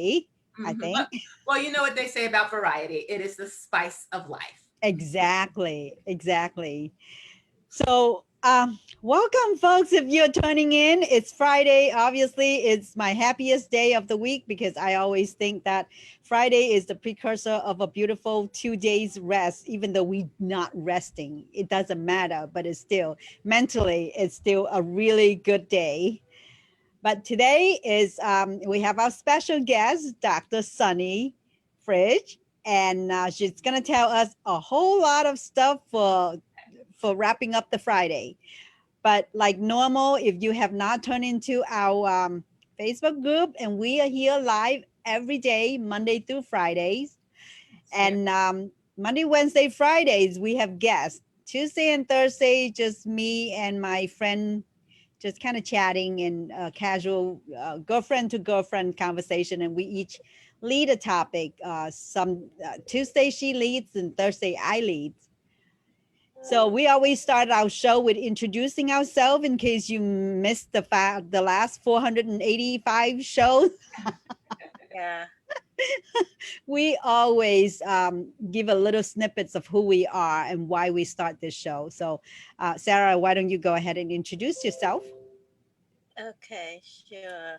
I Mhm. think. Well, you know what they say about variety. It is the spice of life. Exactly, exactly. So, welcome, folks. If you're tuning in, it's Friday. Obviously, it's my happiest day of the week because I always think that Friday is the precursor of a beautiful 2 days rest, even though we're not resting. It doesn't matter, but it's still mentally, it's still a really good day. But today is we have our special guest, Dr. Sunny Fridge, and she's gonna tell us a whole lot of stuff for wrapping up the Friday. But like normal, if you have not turned into our Facebook group, and we are here live every day, Monday through Fridays, Sure. and Monday, Wednesday, Fridays we have guests. Tuesday and Thursday, just me and my friend just kind of chatting and casual girlfriend to girlfriend conversation, and we each lead a topic. Some Tuesday she leads, and Thursday I lead. So we always start our show with introducing ourselves in case you missed the last 485 shows. Yeah. We always give a little snippets of who we are and why we start this show. So, Sarah, why don't you go ahead and introduce yourself? Okay, sure.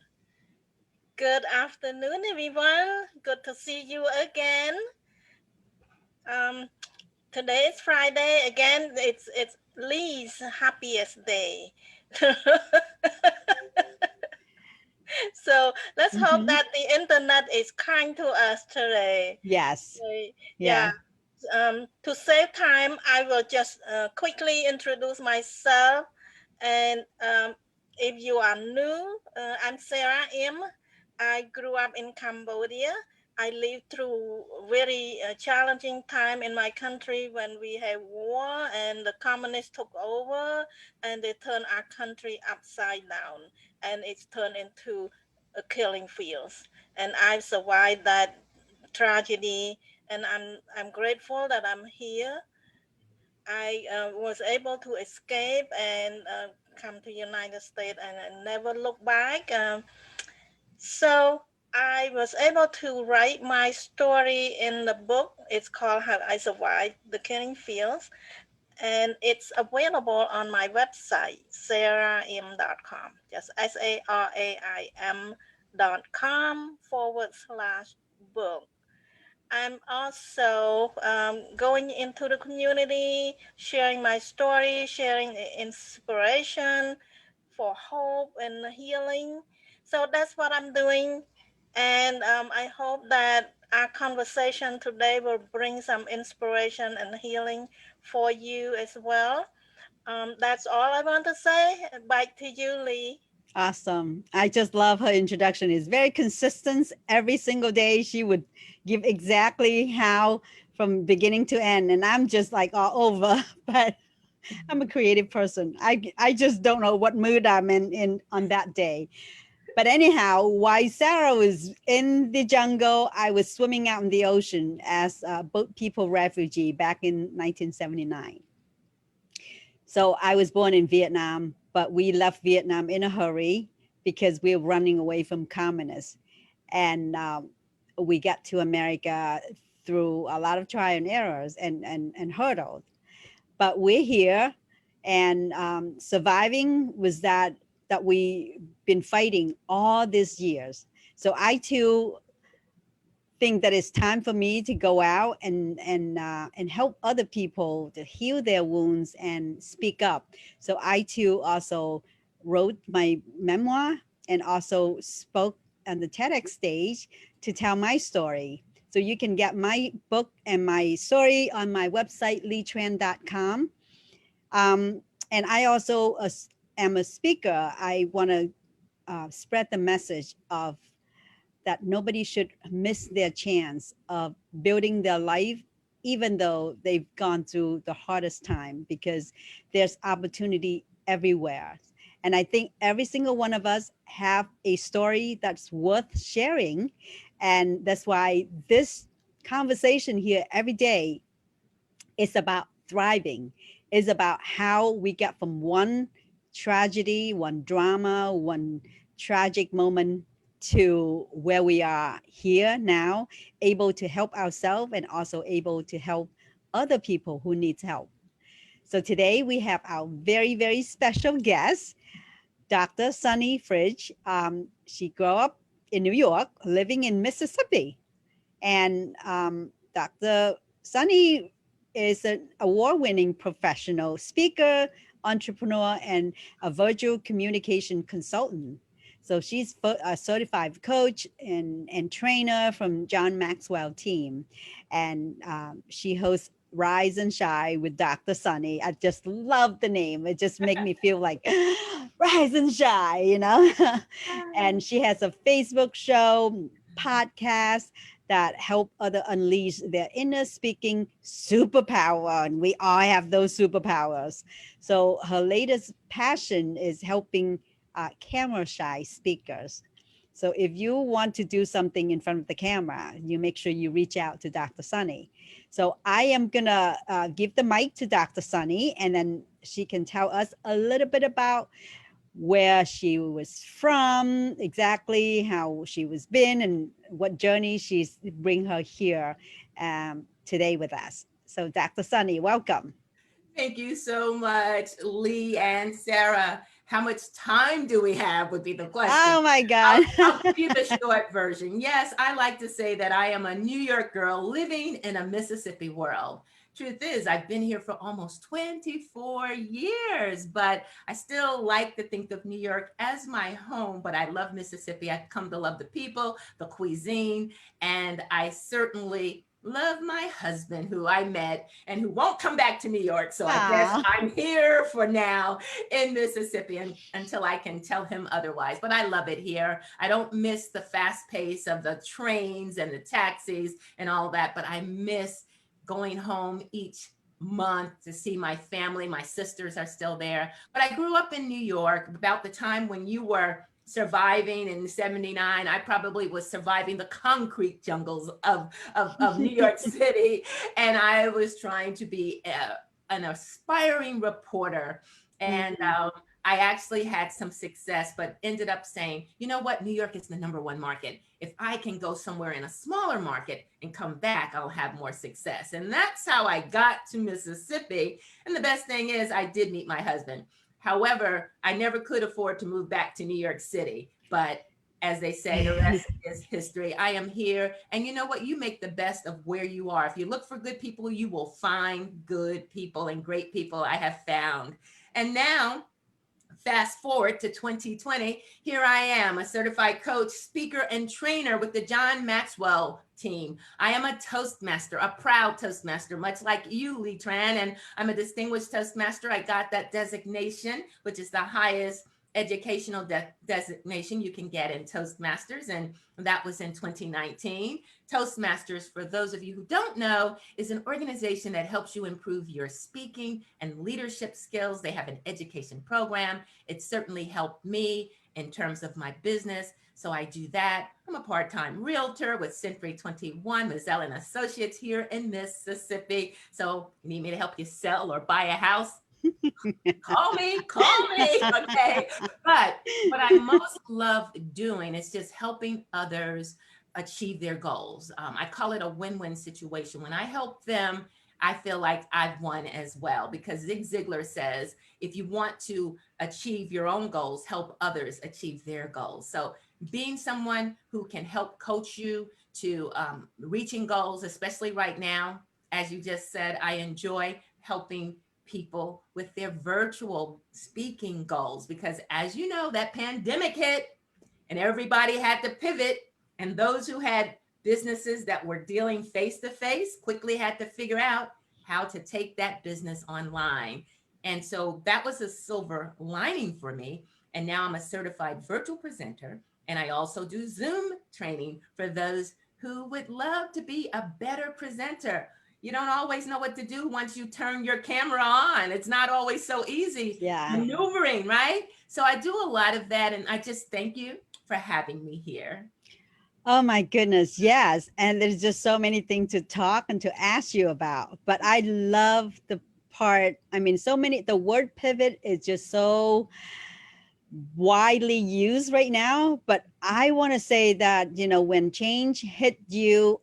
Good afternoon, everyone. Good to see you again. Um, Today is Friday again. It's Lee's happiest day. So let's hope Hmm. that the internet is kind to us today. Yes. Yeah. Yeah. To save time, I will just quickly introduce myself. And if you are new, I'm Sarah M. I grew up in Cambodia. I lived through very challenging time in my country when we had war and the communists took over and they turned our country upside down and it's turned into a killing fields. And I've survived that tragedy and I'm grateful that I'm here. I was able to escape and come to United States and never look back. So I was able to write my story in the book. It's called How I Survived the Killing Fields, and it's available on my website, saraim.com. Just SARAIM.com/book. I'm also going into the community, sharing my story, sharing inspiration for hope and healing. So that's what I'm doing. And I hope that our conversation today will bring some inspiration and healing for you as well. That's all I want to say. Back to you, Lee. Awesome. I just love her introduction. It's very consistent. Every single day she would give exactly how from beginning to end. And I'm just like all over, but I'm a creative person. I just don't know what mood I'm in on that day. But anyhow, while Sarah was in the jungle, I was swimming out in the ocean as a boat people refugee back in 1979. So I was born in Vietnam, but we left Vietnam in a hurry because we were running away from communists. And we got to America through a lot of trial and errors and hurdles. But we're here, and surviving was that we been fighting all these years. So I too think that it's time for me to go out and help other people to heal their wounds and speak up. So I too also wrote my memoir and also spoke on the TEDx stage to tell my story. So you can get my book and my story on my website leetran.com. And I also am a speaker. I want to spread the message of that nobody should miss their chance of building their life even though they've gone through the hardest time, because there's opportunity everywhere. And I think every single one of us have a story that's worth sharing, and that's why this conversation here every day is about thriving, is about how we get from one tragedy, one drama, one tragic moment to where we are here now, able to help ourselves and also able to help other people who needs help. So today we have our very, very special guest, Dr. Sunny Fridge. She grew up in New York, living in Mississippi. And Dr. Sunny is an award-winning professional speaker, entrepreneur, and a virtual communication consultant. So she's a certified coach and trainer from John Maxwell team. And she hosts Rise and Shine with Dr. Sunny. I just love the name. It just makes me feel like rise and shine, you know? And she has a Facebook show, podcast, that help other unleash their inner speaking superpower, and we all have those superpowers. So her latest passion is helping camera shy speakers. So if you want to do something in front of the camera, you make sure you reach out to Dr. Sunny. So I am gonna give the mic to Dr. Sunny, and then she can tell us a little bit about where she was from, exactly how she was been, and what journey she's bring her here today with us. So Dr. Sunny, welcome. Thank you so much, Lee and Sarah. How much time do we have would be the question. Oh my God. I'll give you the short version. Yes, I like to say that I am a New York girl living in a Mississippi world. Truth is, I've been here for almost 24 years, but I still like to think of New York as my home. But I love Mississippi. I've come to love the people, the cuisine, and I certainly love my husband, who I met and who won't come back to New York. So I guess I'm here for now in Mississippi until I can tell him otherwise. But I love it here. I don't miss the fast pace of the trains and the taxis and all that, but I miss going home each month to see my family. My sisters are still there. But I grew up in New York about the time when you were surviving in 79. I probably was surviving the concrete jungles of New York City. And I was trying to be an aspiring reporter. And I actually had some success, but ended up saying, you know what, New York is the #1 market. If I can go somewhere in a smaller market and come back, I'll have more success. And that's how I got to Mississippi. And the best thing is I did meet my husband. However, I never could afford to move back to New York City. But as they say, the rest is history. I am here. And you know what? You make the best of where you are. If you look for good people, you will find good people, and great people I have found. And now, fast forward to 2020, here I am, a certified coach, speaker, and trainer with the John Maxwell team. I am a Toastmaster, a proud Toastmaster, much like you, Lee Tran, and I'm a distinguished Toastmaster. I got that designation, which is the highest educational designation you can get in Toastmasters, and that was in 2019. Toastmasters, for those of you who don't know, is an organization that helps you improve your speaking and leadership skills. They have an education program. It certainly helped me in terms of my business, so I do that. I'm a part-time realtor with Century 21, Mazzell and Associates here in Mississippi. So you need me to help you sell or buy a house? call me, okay? But what I most love doing is just helping others achieve their goals. I call it a win-win situation. When I help them, I feel like I've won as well, because Zig Ziglar says, if you want to achieve your own goals, help others achieve their goals. So being someone who can help coach you to reaching goals, especially right now, as you just said, I enjoy helping people with their virtual speaking goals, because as you know, that pandemic hit and everybody had to pivot, and those who had businesses that were dealing face to face quickly had to figure out how to take that business online. And so that was a silver lining for me. And now I'm a certified virtual presenter, and I also do Zoom training for those who would love to be a better presenter. You don't always know what to do once you turn your camera on. It's not always so easy maneuvering, right? So I do a lot of that, and I just thank you for having me here. Oh my goodness, yes. And there's just so many things to talk and to ask you about. But I love the part, I mean, so many, the word pivot is just so widely used right now, but I want to say that, when change hit you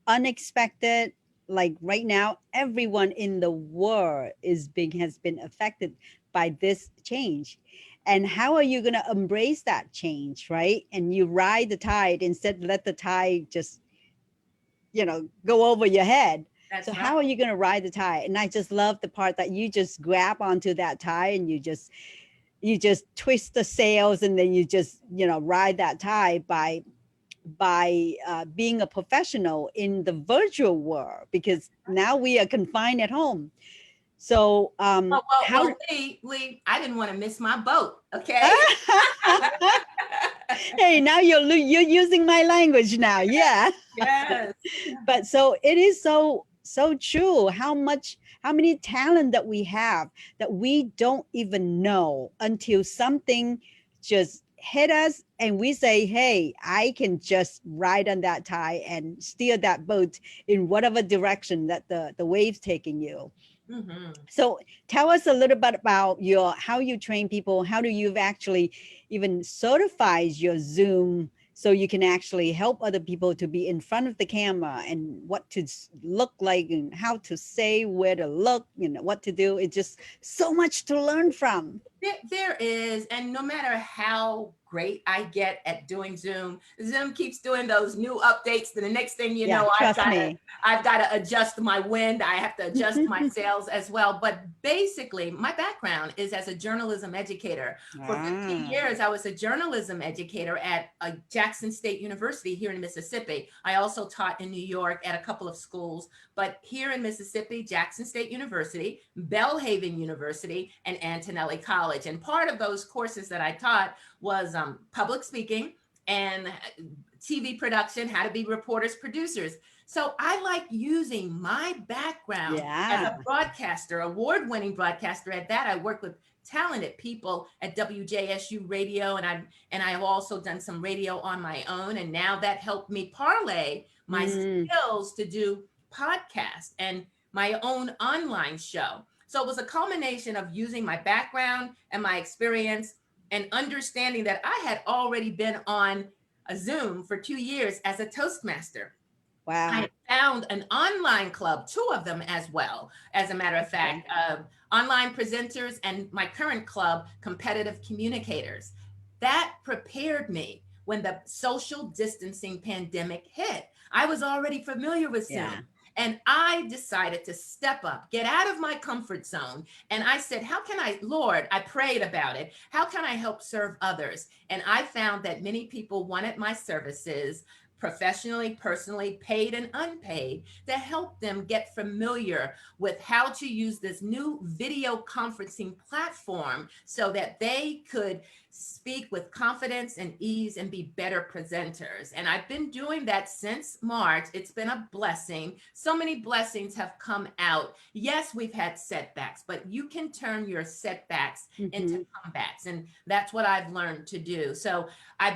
unexpected, like right now, everyone in the world has been affected by this change. And how are you going to embrace that change, right? And you ride the tide instead let the tide just, go over your head. So That's right. how are you going to ride the tide? And I just love the part that you just grab onto that tide and you just twist the sails, and then you just ride that tide by being a professional in the virtual world, because now we are confined at home. So how Lee, I didn't want to miss my boat. Okay. hey, now you're using my language now. Yeah. Yes. But so it is so true how many talent that we have that we don't even know until something just hit us and we say, hey, I can just ride on that tide and steer that boat in whatever direction that the wave's taking you. Hmm. So tell us a little bit about how you train people. How do you actually even certify your Zoom so you can actually help other people to be in front of the camera and what to look like and how to say, where to look, what to do. It's just so much to learn from. There is, and no matter how great I get at doing Zoom, Zoom keeps doing those new updates. And the next thing you Yeah, know, trust me. I've got to adjust my wind. I have to adjust my sails as well. But basically, my background is as a journalism educator. For 15 Ah, years, I was a journalism educator at Jackson State University here in Mississippi. I also taught in New York at a couple of schools, but here in Mississippi, Jackson State University, Belhaven University, and Antonelli College. And part of those courses that I taught was public speaking and TV production, how to be reporters, producers. So I like using my background as yeah. a broadcaster, award-winning broadcaster. At that, I work with talented people at WJSU Radio, and I've also done some radio on my own. And now that helped me parlay my Mm, skills to do podcasts and my own online show. So it was a culmination of using my background and my experience and understanding that I had already been on a Zoom for 2 years as a Toastmaster. I wow. found an online club, two of them as well, as a matter of Okay. fact, online presenters, and my current club, competitive communicators. That prepared me when the social distancing pandemic hit. I was already familiar with Yeah. Zoom. And I decided to step up, get out of my comfort zone. And I said, how can I, Lord, I prayed about it. How can I help serve others? And I found that many people wanted my services professionally, personally, paid and unpaid, to help them get familiar with how to use this new video conferencing platform so that they could speak with confidence and ease and be better presenters. And I've been doing that since March. It's been a blessing. So many blessings have come out. Yes, we've had setbacks, but you can turn your setbacks into Hmm. comebacks. And that's what I've learned to do. So I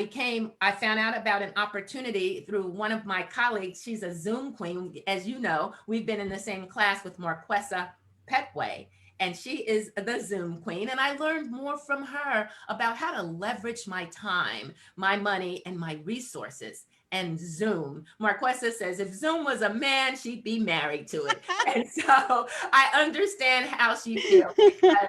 found out about an opportunity through one of my colleagues. She's a Zoom queen. As you know, we've been in the same class with Marquessa Petway, and she is the Zoom queen. And I learned more from her about how to leverage my time, my money, and my resources. And Zoom. Marquessa says if Zoom was a man, she'd be married to it. And so I understand how she feels because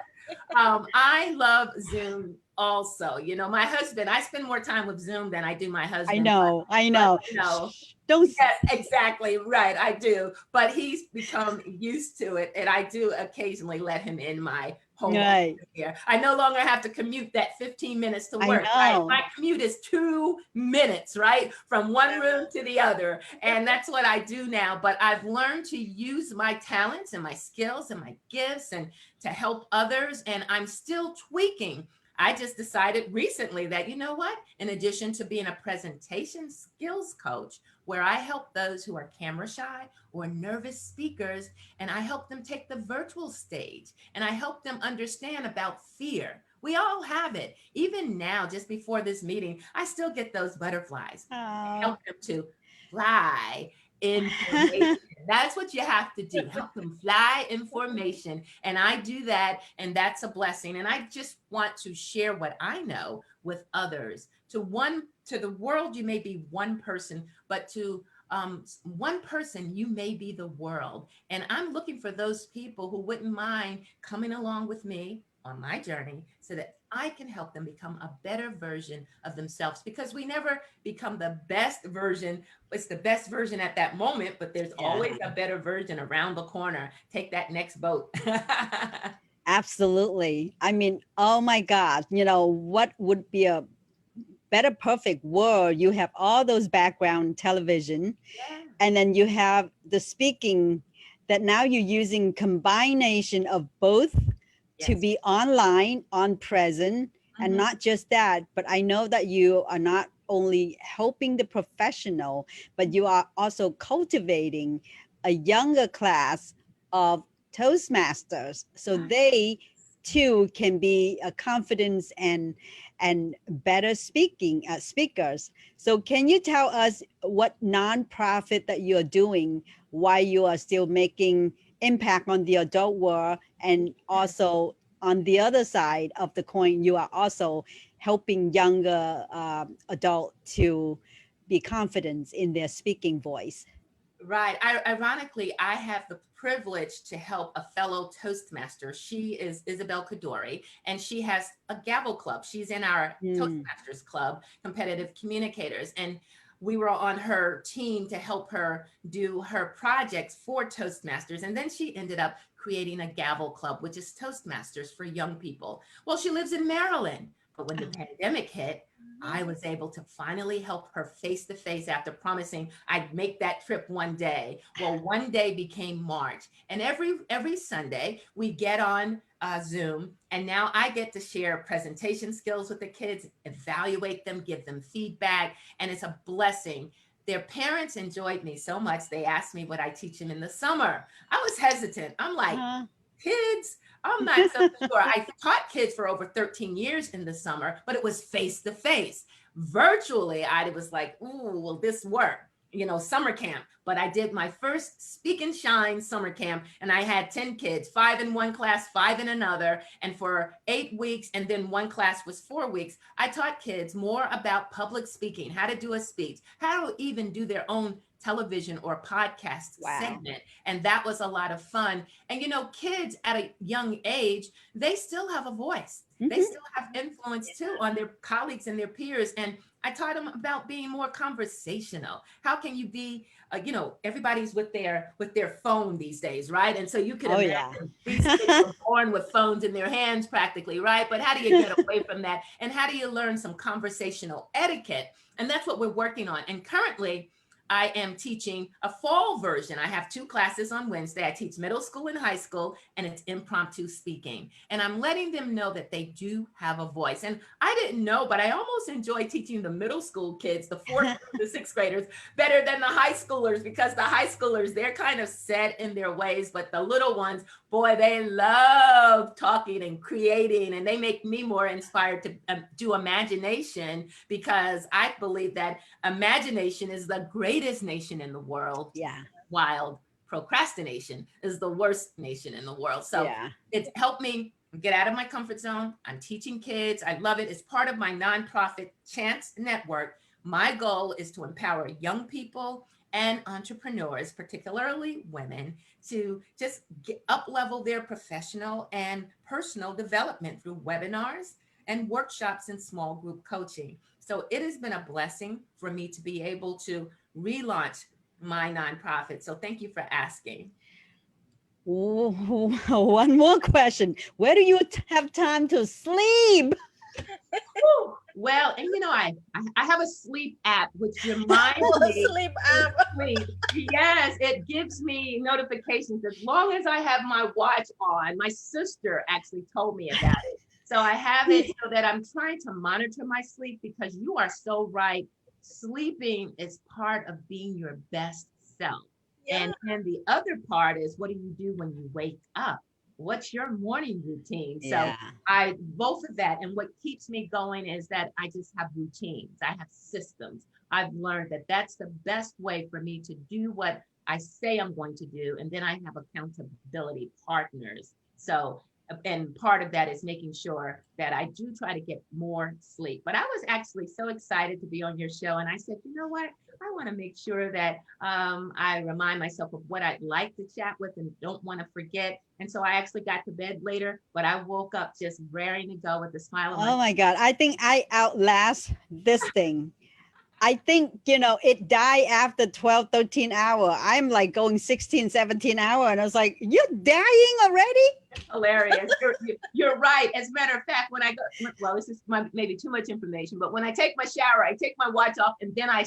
I love Zoom also. You know, my husband, I spend more time with Zoom than I do my I husband, know. I but know. you know, Shh, don't. yes, exactly. Right. I do. But he's become used to it. And I do occasionally let him in my home office Right. here. I no longer have to commute that 15 minutes to I work, right? know. My commute is 2 minutes, right? From one room to the other. And that's what I do now. But I've learned to use my talents and my skills and my gifts and to help others. And I'm still tweaking. I just decided recently that, you know what? In addition to being a presentation skills coach, where I help those who are camera shy or nervous speakers, and I help them take the virtual stage, and I help them understand about fear. We all have it. Even now, just before this meeting, I still get those butterflies. I Oh, help them to fly information. That's what you have to do. Help them fly information. And I do that, and that's a blessing. And I just want to share what I know with others. To the world, you may be one person, but to one person, you may be the world. And I'm looking for those people who wouldn't mind coming along with me on my journey so that I can help them become a better version of themselves, because we never become the best version. It's the best version at that moment, but there's Yeah. always a better version around the corner. Take that next boat. Absolutely. I mean, oh my God, what would be a better perfect world? You have all those background television, Yeah. and then you have the speaking, that now you're using combination of both to Yes. be online, on present, and Mhm. not just that, but I know that you are not only helping the professional, but you are also cultivating a younger class of Toastmasters, so Yes. they too can be a confidence and better speakers. So can you tell us what nonprofit that you're doing while you are still making impact on the adult world, and also on the other side of the coin, you are also helping younger adult to be confident in their speaking voice? Right. Ironically, I have the privilege to help a fellow Toastmaster. She is Isabel Kadori, and she has a gavel club. She's in our Mm. Toastmasters Club, competitive communicators. And we were on her team to help her do her projects for Toastmasters. And then she ended up creating a gavel club, which is Toastmasters for young people. Well, she lives in Maryland, but when the pandemic hit, I was able to finally help her face to face after promising I'd make that trip one day. Well, one day became March, and every Sunday we get on Zoom, and now I get to share presentation skills with the kids, evaluate them, give them feedback, and it's a blessing. Their parents enjoyed me so much they asked me what I teach them in the summer. I was hesitant. I'm like, Uh-huh. kids, I'm not so sure. I taught kids for over 13 years in the summer, but it was face to face. Virtually, I was like, ooh, will this work? Summer camp. But I did my first Speak and Shine summer camp, and I had 10 kids, 5 in one class, 5 in another. And for 8 weeks, and then one class was 4 weeks, I taught kids more about public speaking, how to do a speech, how to even do their own television or podcast Wow. segment. And that was a lot of fun. And kids at a young age, they still have a voice. They Mhm. still have influence too on their colleagues and their peers. And I taught them about being more conversational. How can you be, everybody's with their phone these days, right? And so you could Oh yeah. imagine these kids were born with phones in their hands practically, right? But how do you get away from that? And how do you learn some conversational etiquette? And that's what we're working on. And currently, I am teaching a fall version. I have 2 classes on Wednesday. I teach middle school and high school, and it's impromptu speaking. And I'm letting them know that they do have a voice. And I didn't know, but I almost enjoy teaching the middle school kids, the fourth, the sixth graders, better than the high schoolers, because the high schoolers, they're kind of set in their ways. But the little ones, boy, they love talking and creating, and they make me more inspired to do imagination, because I believe that imagination is the greatest nation in the world, Yeah. while procrastination is the worst nation in the world. So Yeah. it's helped me get out of my comfort zone. I'm teaching kids. I love it. It's part of my nonprofit Chance Network. My goal is to empower young people and entrepreneurs, particularly women, to just up level their professional and personal development through webinars and workshops and small group coaching. So it has been a blessing for me to be able to relaunch my nonprofit. So thank you for asking. Ooh, one more question. Where do you have time to sleep? Whew. Well, and I have a sleep app which reminds me Sleep to up. sleep. Yes, it gives me notifications as long as I have my watch on. My sister actually told me about it. So I have it so that I'm trying to monitor my sleep, because you are so right. Sleeping is part of being your best self. Yeah. And then the other part is, what do you do when you wake up? what's your morning routine? So Yeah. I both of that. And what keeps me going is that I just have routines. I have systems. I've learned that that's the best way for me to do what I say I'm going to do. And then I have accountability partners. So, and part of that is making sure that I do try to get more sleep. But I was actually so excited to be on your show. And I said, you know what? I want to make sure that I remind myself of what I'd like to chat with and don't want to forget. And so I actually got to bed later, but I woke up just raring to go with a smile on my Oh my God. I think I outlast this thing. I think, it died after 12, 13 hour. I'm like going 16, 17 hour. And I was like, you're dying already? hilarious. You're right. As a matter of fact, when I go, well, this is maybe too much information, but when I take my shower, I take my watch off and then I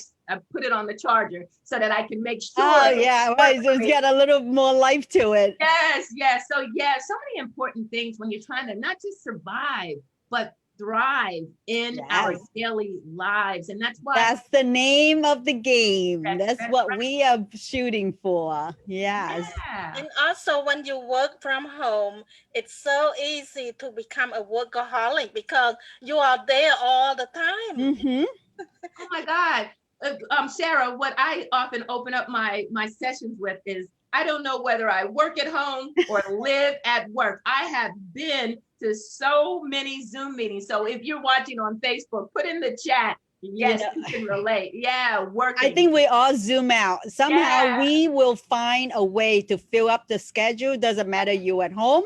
put it on the charger so that I can make sure. Oh yeah, right. So it's got a little more life to it. Yes, yes. So yeah, so many important things when you're trying to not just survive, but thrive in our Yes. daily lives. And that's why That's the name of the game. That's that's what right. we are shooting for. Yes. Yeah. And also, when you work from home, it's so easy to become a workaholic because you are there all the time. Mm-hmm. Oh my God. Sarah, what I often open up my sessions with is I don't know whether I work at home or live at work. I have been to so many Zoom meetings. So if you're watching on Facebook, put in the chat. Yes, you can relate. Yeah, working. I think we all zoom out. Somehow Yeah. we will find a way to fill up the schedule. Doesn't matter you at home,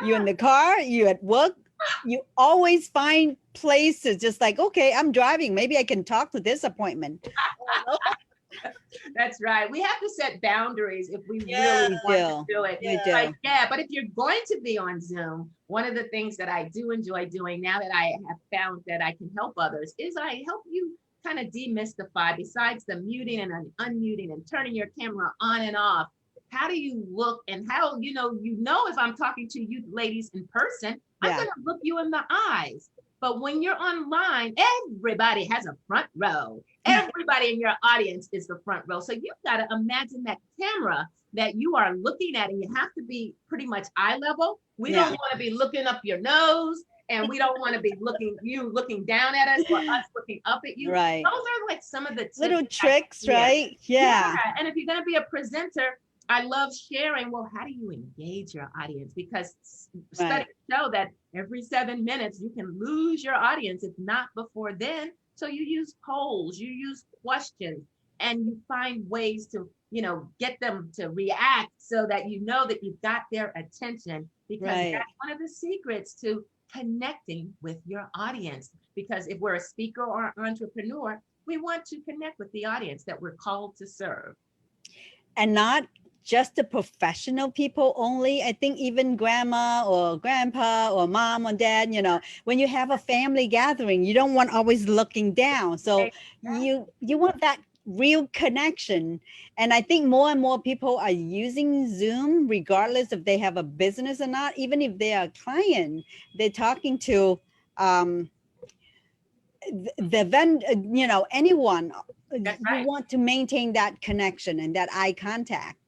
you in the car, you at work. You always find places just like, okay, I'm driving. Maybe I can talk to this appointment. That's right. We have to set boundaries if we Yeah. really want to do it. We Yeah. do. Yeah, but if you're going to be on Zoom, one of the things that I do enjoy doing now that I have found that I can help others is I help you kind of demystify, besides the muting and unmuting and turning your camera on and off. How do you look and how, if I'm talking to you ladies in person, I'm Yeah. going to look you in the eyes. But when you're online, everybody has a front row. Everybody in your audience is the front row. So you've got to imagine that camera that you are looking at, and you have to be pretty much eye level. We Yeah. don't want to be looking up your nose, and we don't want to be looking down at us or us looking up at you. Right. Those are like some of the tips Little that tricks, yeah. right? Yeah. And if you're going to be a presenter, I love sharing, well, how do you engage your audience? Because studies show that every 7 minutes you can lose your audience, if not before then. So you use polls, you use questions, and you find ways to, get them to react so that you know that you've got their attention, because that's one of the secrets to connecting with your audience. Because if we're a speaker or an entrepreneur, we want to connect with the audience that we're called to serve. And not just the professional people only. I think even grandma or grandpa or mom or dad, when you have a family gathering, you don't want always looking down. So you want that real connection. And I think more and more people are using Zoom, regardless if they have a business or not. Even if they are a client, they're talking to the vendor, anyone. That's you right. want to maintain that connection and that eye contact.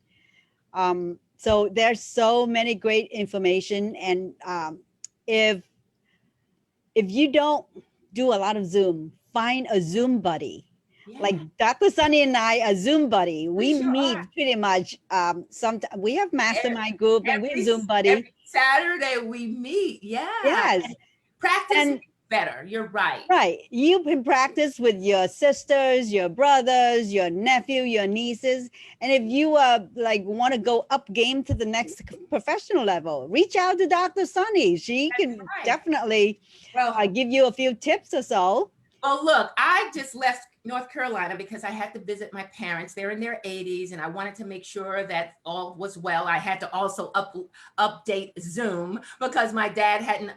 So there's so many great information. And if you don't do a lot of Zoom, find a Zoom buddy. Yeah. Like Dr. Sunny and I, a Zoom buddy. We sure meet are. pretty much. Sometimes we have mastermind group and we're Zoom buddy. Every Saturday we meet. Yeah. Yes. And practice better. You're right. Right. You can practice with your sisters, your brothers, your nephew, your nieces. And if you want to go up game to the next professional level, reach out to Dr. Sunny. She can definitely give you a few tips or so. Oh, look, I just left North Carolina because I had to visit my parents. They're in their 80s, and I wanted to make sure that all was well. I had to also update Zoom because my dad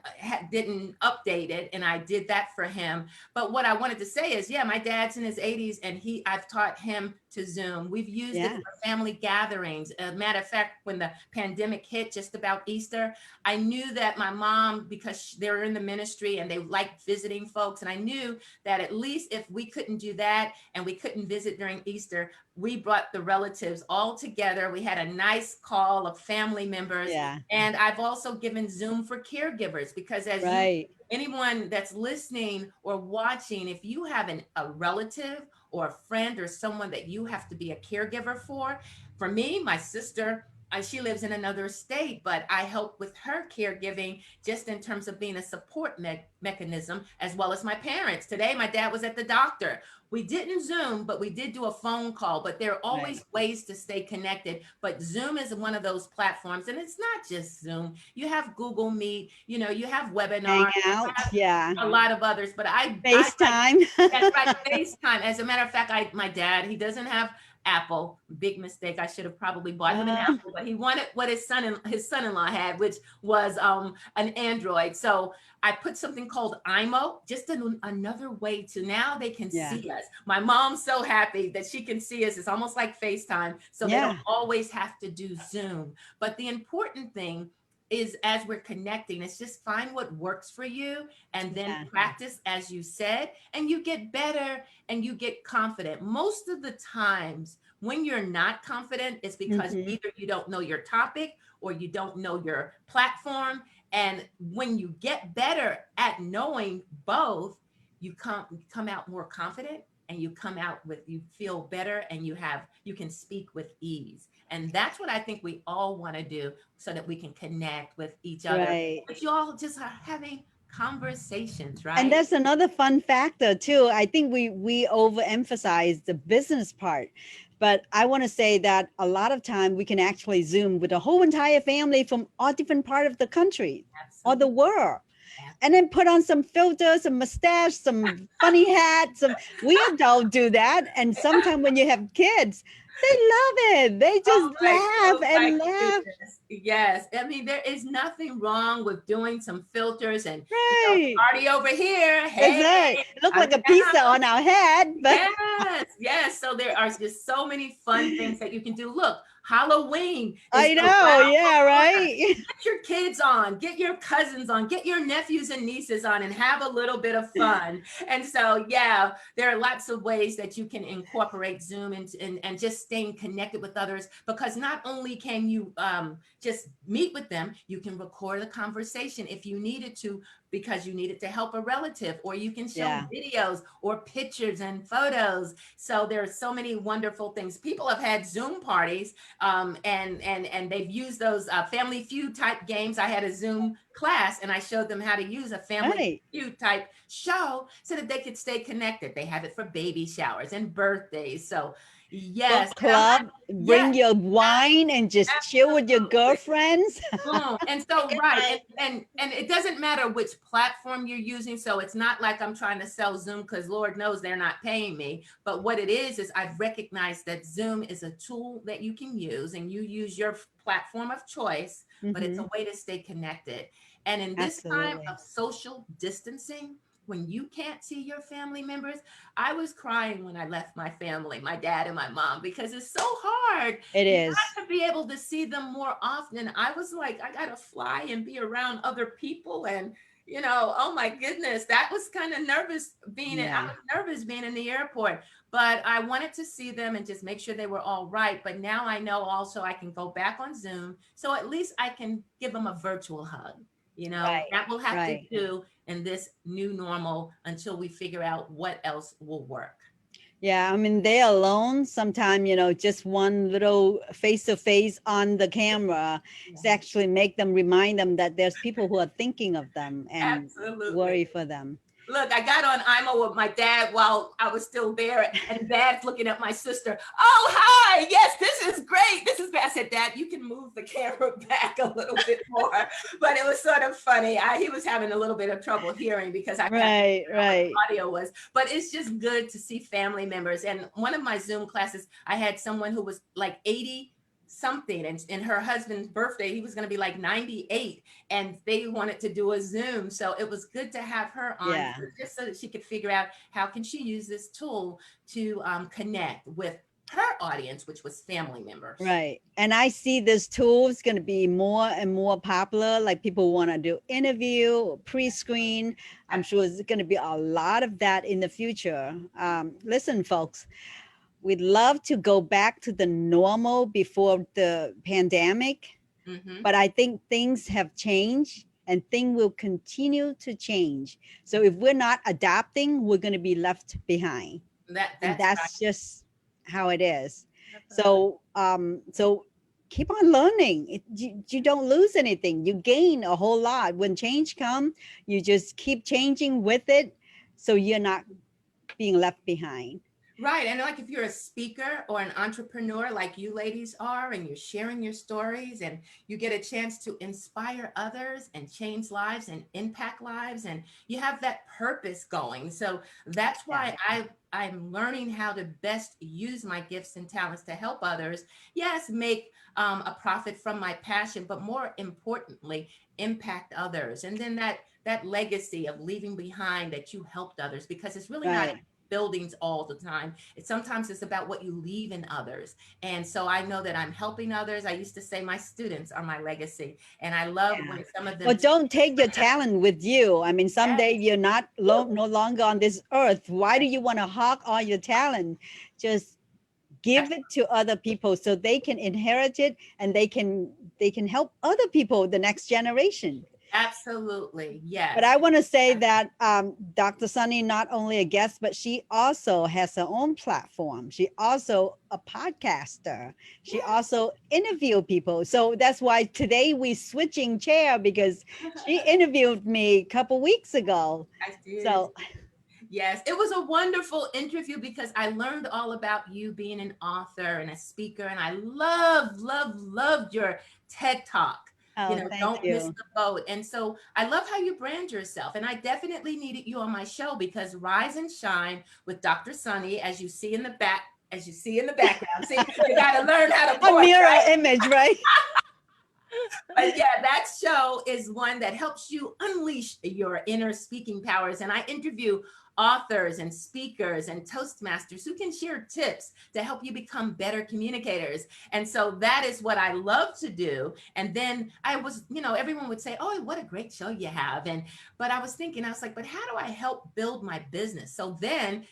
didn't update it, and I did that for him. But what I wanted to say is, my dad's in his 80s, and I've taught him to Zoom. We've used it Yeah. for family gatherings. Matter of fact, when the pandemic hit just about Easter, I knew that my mom, because they're in the ministry and they like visiting folks, and I knew that at least if we couldn't do that and we couldn't visit during Easter, we brought the relatives all together. We had a nice call of family members. Yeah. And I've also given Zoom for caregivers, because as you, Right. anyone that's listening or watching, if you have a relative or a friend or someone that you have to be a caregiver for me, my sister, she lives in another state, but I help with her caregiving just in terms of being a support mechanism, as well as my parents. Today, my dad was at the doctor. We didn't Zoom, but we did do a phone call. But there are Right. always ways to stay connected. But Zoom is one of those platforms. And it's not just Zoom. You have Google Meet, you have Hang webinars, out. Yeah. a lot of others. But I like, FaceTime. that's right, FaceTime. As a matter of fact, my dad, he doesn't have Apple. Big mistake. I should have probably bought him an Uh, Apple, but he wanted what his son-in-law had, which was an Android. So I put something called IMO, just another way to, now they can yeah. see us. My mom's so happy that she can see us. It's almost like FaceTime. So they don't Yeah. always have to do Zoom. But the important thing is, as we're connecting, it's just find what works for you and then Yeah. practice, as you said, and you get better and you get confident. Most of the times when you're not confident, it's because Hmm. either you don't know your topic or you don't know your platform. And when you get better at knowing both, you come out more confident, and you come out with, you feel better, and you can speak with ease. And that's what I think we all want to do, so that we can connect with each other. Right. But you all just are having conversations, And right? that's another fun factor too. I think we overemphasize the business part, but I want to say that a lot of time we can actually Zoom with a whole entire family from all different part of the country or the Absolutely. world, and then put on some filters, some mustache, some funny hats. Some we adults do that, and sometimes when you have kids, they love it. They just laugh Oh my and laugh. goodness. Yes. I mean, there is nothing wrong with doing some filters and, Right. party over here. That's Hey, right. It looked I'm like a pizza down. on our head, but Yes, yes. So there are just so many fun things that you can do. Look, Halloween is I know. around the Yeah. corner. Right. Get your kids on, get your cousins on, get your nephews and nieces on, and have a little bit of fun. And so, yeah, there are lots of ways that you can incorporate Zoom and just staying connected with others, because not only can you just meet with them, you can record a conversation if you needed to, because you needed to help a relative, or you can show Yeah. videos or pictures and photos. So there are so many wonderful things. People have had Zoom parties, and they've used those Family Feud type games. I had a Zoom class, and I showed them how to use a Family Right. Feud type show so that they could stay connected. They have it for baby showers and birthdays. So yes, Book and I'm club. Bring yes, your wine and just chill with your absolutely. girlfriends. Boom. And so, Get right. my And it doesn't matter which platform you're using. So it's not like I'm trying to sell Zoom, because Lord knows they're not paying me. But what it is I've recognized that Zoom is a tool that you can use, and you use your platform of choice, but it's Hmm. a way to stay connected. And in this time Absolutely. of social distancing, when you can't see your family members, I was crying when I left my family, my dad and my mom, because it's so hard It not is. to be able to see them more often. I was like, I gotta fly and be around other people, and oh my goodness, that was kind of nervous I Yeah. was nervous being in the airport, but I wanted to see them and just make sure they were all right. But now I know also I can go back on Zoom, so at least I can give them a virtual hug. Right. That will have to Right. do in this new normal until we figure out what else will work. Yeah. I mean, they alone, sometimes, just one little face to face on the camera is Yeah, actually make them remind them that there's people who are thinking of them and absolutely. worry for them. Look, I got on IMO with my dad while I was still there, and Dad's looking at my sister. Oh, hi! Yes, this is great. This is great. I said, Dad, you can move the camera back a little bit more. But it was sort of funny. He was having a little bit of trouble hearing, because I kind of Right. what Right. the audio was. But it's just good to see family members. And one of my Zoom classes, I had someone who was like 80 something, and her husband's birthday, he was going to be like 98, and they wanted to do a Zoom. So it was good to have her on, Yeah. just so that she could figure out how can she use this tool to connect with her audience, which was family members. Right. And I see this tool is going to be more and more popular. Like people want to do interview, pre-screen. I'm sure there's going to be a lot of that in the future. Listen, folks, we'd love to go back to the normal before the pandemic, but I think things have changed and things will continue to change. So if we're not adapting, we're going to be left behind. And That's right. that's just how it is. Definitely. So keep on learning. You don't lose anything. You gain a whole lot. When change comes, you just keep changing with it, so you're not being left behind. Right. And like if you're a speaker or an entrepreneur like you ladies are, and you're sharing your stories and you get a chance to inspire others and change lives and impact lives, and you have that purpose going. So that's why I'm learning how to best use my gifts and talents to help others. Yes, make a profit from my passion, but more importantly, impact others. And then that legacy of leaving behind that you helped others, because it's really not Right. buildings all the time. Sometimes it's about what you leave in others. And so I know that I'm helping others. I used to say my students are my legacy. And I love Yeah. when some of Well, them, don't take your talent with you. I mean, someday you're not no longer on this earth. Why do you want to hawk all your talent? Just give it to other people so they can inherit it, and they can help other people, the next generation. absolutely, But yes. I want to say that Dr. Sunny, not only a guest, but she also has her own platform. She also a podcaster. She also interview people. So that's why today we switching chair, because she interviewed me a couple weeks ago. I did. So Yes, it was a wonderful interview because I learned all about you being an author and a speaker. And I loved your TED Talk. You oh, know, thank don't miss you. the boat. And so I love how you brand yourself. And I definitely needed you on my show, because Rise and Shine with Dr. Sunny, as you see in the background. See, you got to learn how to A point, mirror right? image, right? But yeah, that show is one that helps you unleash your inner speaking powers. And I interview authors and speakers and Toastmasters who can share tips to help you become better communicators. And so that is what I love to do. And then I was, everyone would say, "Oh, what a great show you have." But I was thinking, I was like, but how do I help build my business? So then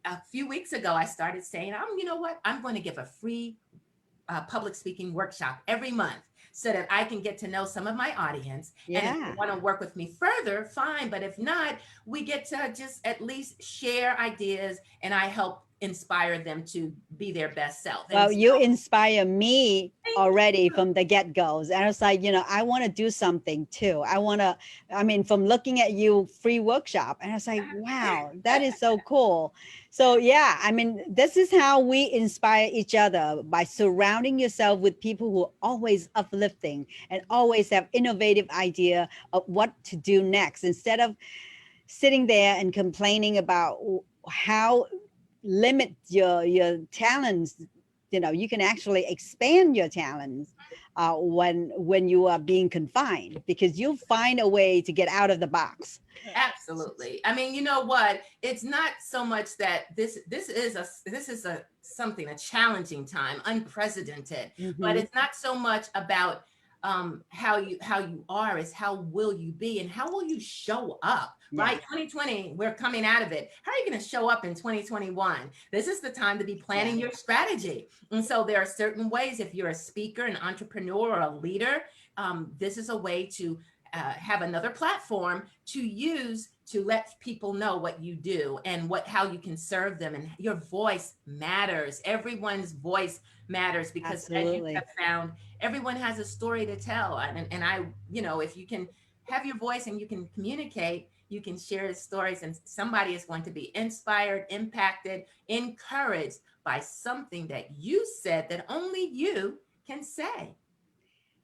a few weeks ago, I started saying, you know what? I'm going to give a free public speaking workshop every month, so that I can get to know some of my audience. And if you Yeah. want to work with me further, fine. But if not, we get to just at least share ideas, and I help inspire them to be their best self. And Well, so, you inspire me thank already you. from the get-goes. And I was like, I want to do something too. I mean, from looking at you free workshop, and I was like, wow, that is so cool. So yeah, I mean, this is how we inspire each other, by surrounding yourself with people who are always uplifting and always have innovative idea of what to do next, instead of sitting there and complaining about how limit your talents. You can actually expand your talents when you are being confined, because you'll find a way to get out of the box. Absolutely. I mean, you know what? It's not so much that this is a something, a challenging time, unprecedented, but Hmm. it's not so much about how you are, is how will you be and how will you show up, Yeah, right? 2020, we're coming out of it. How are you going to show up in 2021? This is the time to be yeah. planning your strategy. And so there are certain ways. If you're a speaker, an entrepreneur, or a leader, this is a way to have another platform to use to let people know what you do and how you can serve them. And your voice matters. Everyone's voice matters, because as you have Absolutely. found, everyone has a story to tell. And I, if you can have your voice and you can communicate, you can share stories, and somebody is going to be inspired, impacted, encouraged by something that you said that only you can say.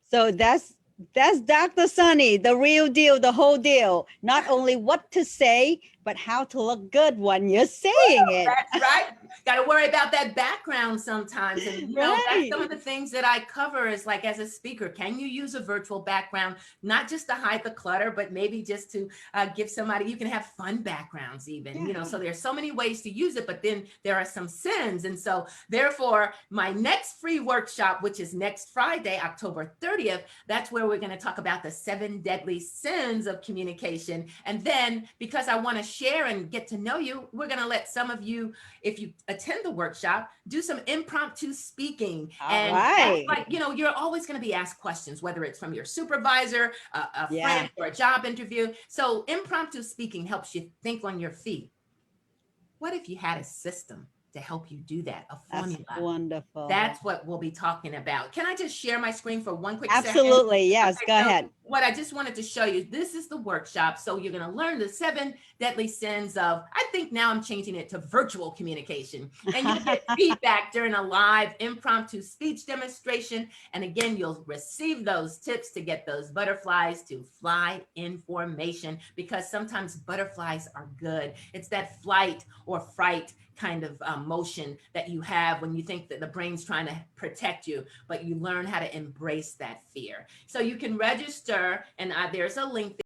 So that's Dr. Sunny, the real deal, the whole deal. Not only what to say, but how to look good when you're saying it. That's right. Got to worry about that background sometimes. And, you know, that's some Right. of the things that I cover is like as a speaker, can you use a virtual background, not just to hide the clutter, but maybe just to give somebody, you can have fun backgrounds even, you know, Yeah. so there's so many ways to use it, but then there are some sins. And so therefore my next free workshop, which is next Friday, October 30th, that's where we're going to talk about the 7 deadly sins of communication. And then because I want to share and get to know you, we're going to let some of you, if you attend the workshop, do some impromptu speaking. All And that's right. like, you know, you're always going to be asked questions, whether it's from your supervisor, a Yeah. friend, or a job interview. So impromptu speaking helps you think on your feet. What if you had a system to help you do that, a That's formula? wonderful. That's what we'll be talking about. Can I just share my screen for one quick second? Absolutely. Yes. Okay, Go so ahead. what I just wanted to show you, this is the workshop. So you're going to learn the 7 deadly sins of, I think now I'm changing it to virtual communication. And you'll get feedback during a live impromptu speech demonstration. And again, you'll receive those tips to get those butterflies to fly in formation, because sometimes butterflies are good. It's that flight or fright kind of motion that you have when you think that the brain's trying to protect you, but you learn how to embrace that fear. So you can register, and there's a link